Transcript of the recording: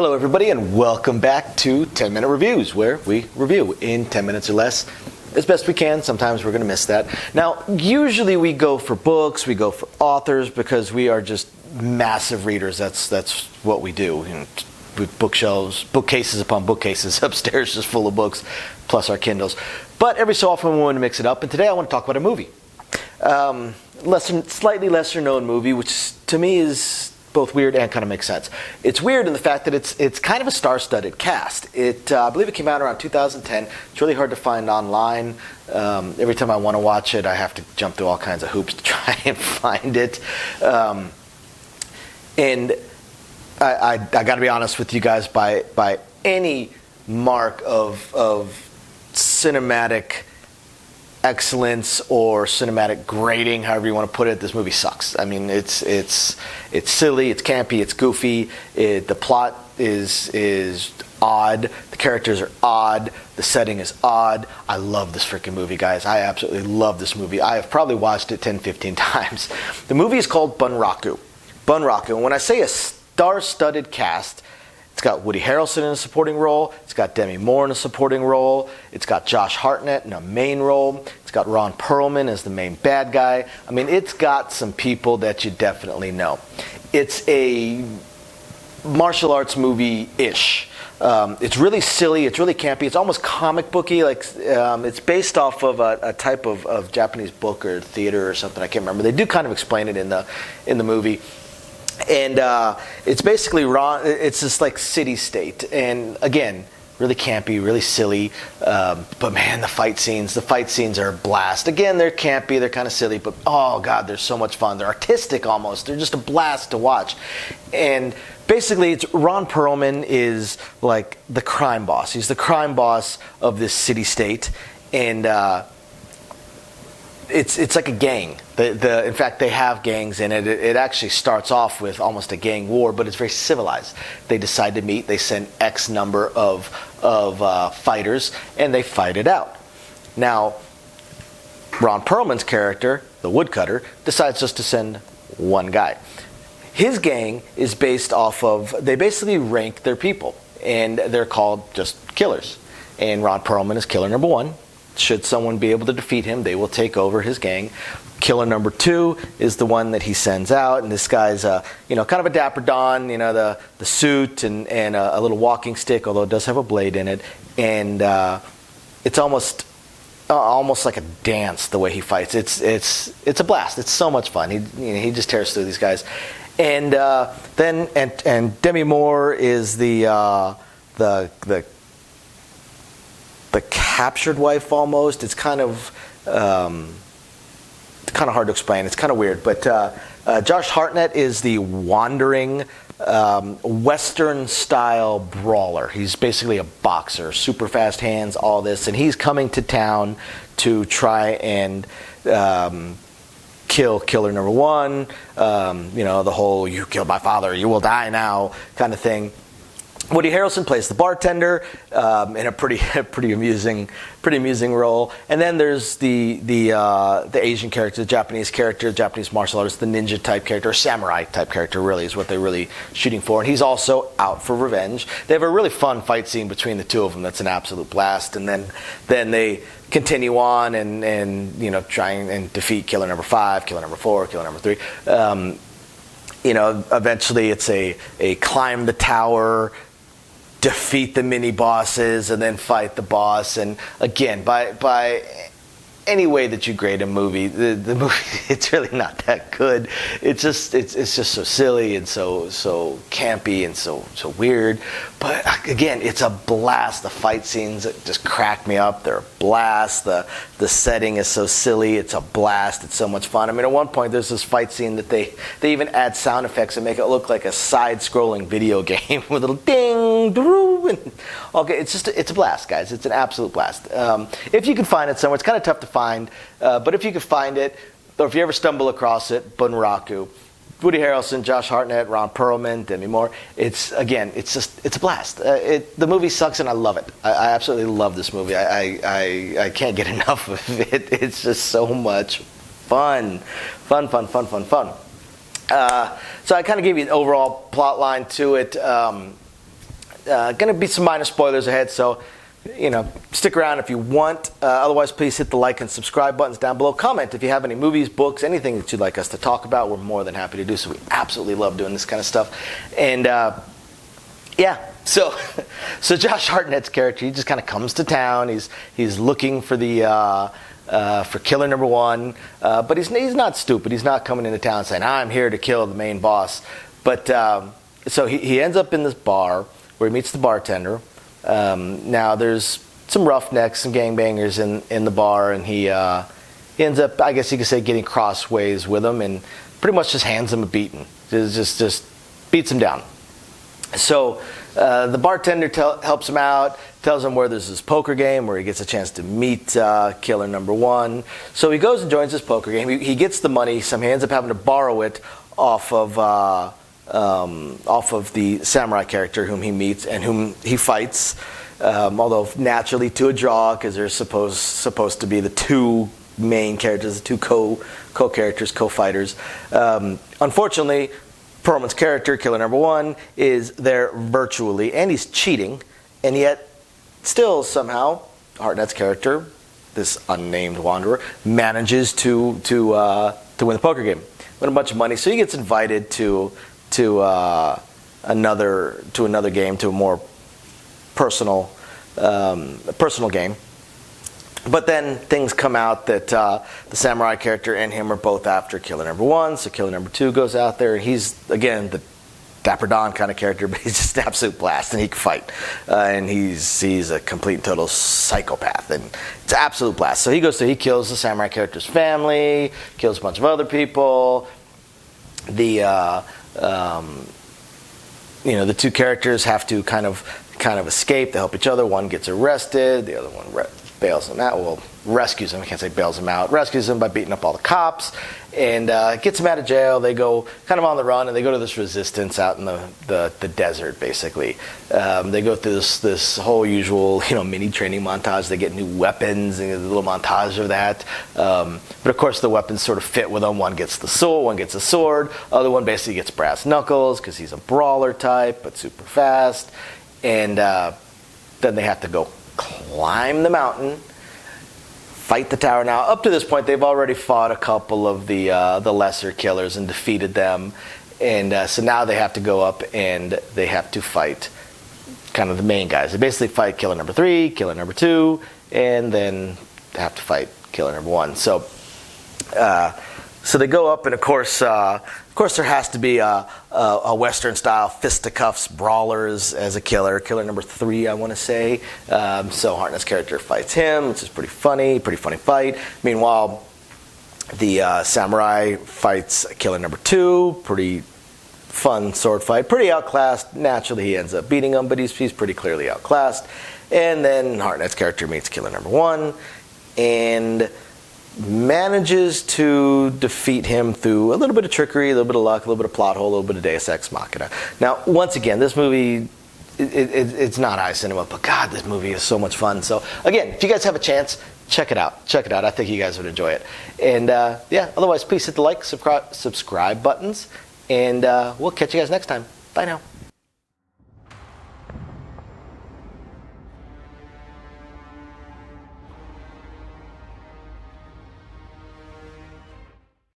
Hello everybody and welcome back to 10 Minute Reviews, where we review in 10 minutes or less as best we can. Sometimes we're going to miss that. Now, usually we go for books, we go for authors, because we are just massive readers. That's what we do. With bookshelves, bookcases upon bookcases upstairs just full of books, plus our Kindles. But every so often we want to mix it up, and today I want to talk about a movie. Slightly lesser known movie, which to me is both weird and kind of makes sense. It's weird in the fact that it's kind of a star-studded cast. I believe it came out around 2010. It's really hard to find online. Every time I want to watch it, I have to jump through all kinds of hoops to try and find it. And I got to be honest with you guys, by any mark of cinematic excellence or cinematic grading, however you want to put it, this movie sucks. I mean, it's silly, it's campy, it's goofy. The plot is odd. The characters are odd. The setting is odd. I love this freaking movie, guys. I absolutely love this movie. I have probably watched it 10, 15 times. The movie is called Bunraku. Bunraku. And when I say a star-studded cast, it's got Woody Harrelson in a supporting role. It's got Demi Moore in a supporting role. It's got Josh Hartnett in a main role. It's got Ron Perlman as the main bad guy. I mean, it's got some people that you definitely know. It's a martial arts movie-ish. It's really silly. It's really campy. It's almost comic booky. It's based off of a type of Japanese book or theater or something. I can't remember. They do kind of explain it in the movie. And it's basically it's this like city-state, and again, really campy, really silly. But man, the fight scenes are a blast. Again, they're campy, they're kind of silly, but oh god, they're so much fun. They're artistic almost. They're just a blast to watch. And basically, it's Ron Perlman is like the crime boss. He's the crime boss of this city-state, and it's like a gang. In fact, they have gangs in it. It actually starts off with almost a gang war, but it's very civilized. They decide to meet. They send X number of fighters, and they fight it out. Now, Ron Perlman's character, the woodcutter, decides just to send one guy. His gang is based off of, they basically rank their people, and they're called just killers. And Ron Perlman is killer number 1. Should someone be able to defeat him, they will take over his gang. Killer number 2 is the one that he sends out, and this guy's kind of a dapper don, the suit and a little walking stick, although it does have a blade in it, and it's almost like a dance the way he fights. It's a blast. It's so much fun. He just tears through these guys, and then Demi Moore is the captured wife almost. It's kind of hard to explain. It's kind of weird. But Josh Hartnett is the wandering Western-style brawler. He's basically a boxer, super fast hands, all this. And he's coming to town to try and kill killer number 1. The whole "you killed my father, you will die now" kind of thing. Woody Harrelson plays the bartender in a pretty amusing role, and then there's the Asian character, the Japanese martial artist, the ninja type character, or samurai type character. Really is what they're really shooting for, and he's also out for revenge. They have a really fun fight scene between the two of them. That's an absolute blast, and then they continue on and try and defeat killer number 5, killer number 4, killer number 3. Eventually it's a climb the tower, defeat the mini bosses, and then fight the boss. And again, by any way that you grade a movie, the movie, it's really not that good. It's just so silly and so campy and so weird. But again, it's a blast. The fight scenes just crack me up. They're a blast. The setting is so silly. It's a blast. It's so much fun. I mean, at one point there's this fight scene that they even add sound effects and make it look like a side-scrolling video game with a little ding, doo, and okay, it's a blast, guys. It's an absolute blast. If you can find it somewhere, it's kind of tough to find, but if you can find it, or if you ever stumble across it, Bunraku. Woody Harrelson, Josh Hartnett, Ron Perlman, Demi Moore. It's a blast. The movie sucks and I love it. I absolutely love this movie. I can't get enough of it. It's just so much fun. Fun. So I kind of gave you an overall plot line to it. Going to be some minor spoilers ahead, so stick around if you want. Otherwise, please hit the like and subscribe buttons down below. Comment if you have any movies, books, anything that you'd like us to talk about. We're more than happy to do so. We absolutely love doing this kind of stuff. And so Josh Hartnett's character, he just kind of comes to town. He's looking for for killer number one, but he's not stupid. He's not coming into town saying, "I'm here to kill the main boss." But so he ends up in this bar where he meets the bartender. Now there's some roughnecks, some gangbangers in the bar, and he ends up, I guess you could say, getting crossways with them, and pretty much just hands him a beating. Just beats him down. So the bartender helps him out, tells him where there's this poker game where he gets a chance to meet killer number one. So he goes and joins this poker game. He gets the money. He ends up having to borrow it off of the samurai character whom he meets and whom he fights. Although naturally to a draw, because they're supposed to be the two main characters, the two co-characters, co-fighters. Unfortunately, Perlman's character, killer number one, is there virtually, and he's cheating, and yet still somehow Hartnett's character, this unnamed wanderer, manages to win the poker game, win a bunch of money. So he gets invited to another game, to a more personal game. But then things come out that the samurai character and him are both after killer number one. So killer number two goes out there. He's, again, the Dapper Don kind of character, but he's just an absolute blast, and he can fight. And he's a complete and total psychopath, and it's an absolute blast. So he kills the samurai character's family, kills a bunch of other people. The two characters have to kind of escape. They help each other. One gets arrested. The other one bails him out. Well, rescues him. I can't say bails him out. Rescues him by beating up all the cops and gets him out of jail. They go kind of on the run, and they go to this resistance out in the desert, basically. They go through this whole usual mini training montage. They get new weapons and a little montage of that. But of course, the weapons sort of fit with them. One gets the sword. One gets a sword. Other one basically gets brass knuckles because he's a brawler type, but super fast. And then they have to go climb the mountain, fight the tower. Now, up to this point, they've already fought a couple of the lesser killers and defeated them. And so now they have to go up and they have to fight kind of the main guys. They basically fight killer number three, killer number two, and then they have to fight killer number one. So they go up, and of course there has to be a Western-style fisticuffs brawlers as a killer. Killer number three, I want to say. So Hartnett's character fights him, which is pretty funny fight. Meanwhile, the samurai fights killer number two. Pretty fun sword fight. Pretty outclassed. Naturally, he ends up beating him, but he's pretty clearly outclassed. And then Hartnett's character meets killer number one, and manages to defeat him through a little bit of trickery, a little bit of luck, a little bit of plot hole, a little bit of Deus Ex Machina. Now, once again, this movie, it's not high cinema, but God, this movie is so much fun. So, again, if you guys have a chance, check it out. I think you guys would enjoy it. And, otherwise, please hit the like, subscribe buttons, and we'll catch you guys next time. Bye now.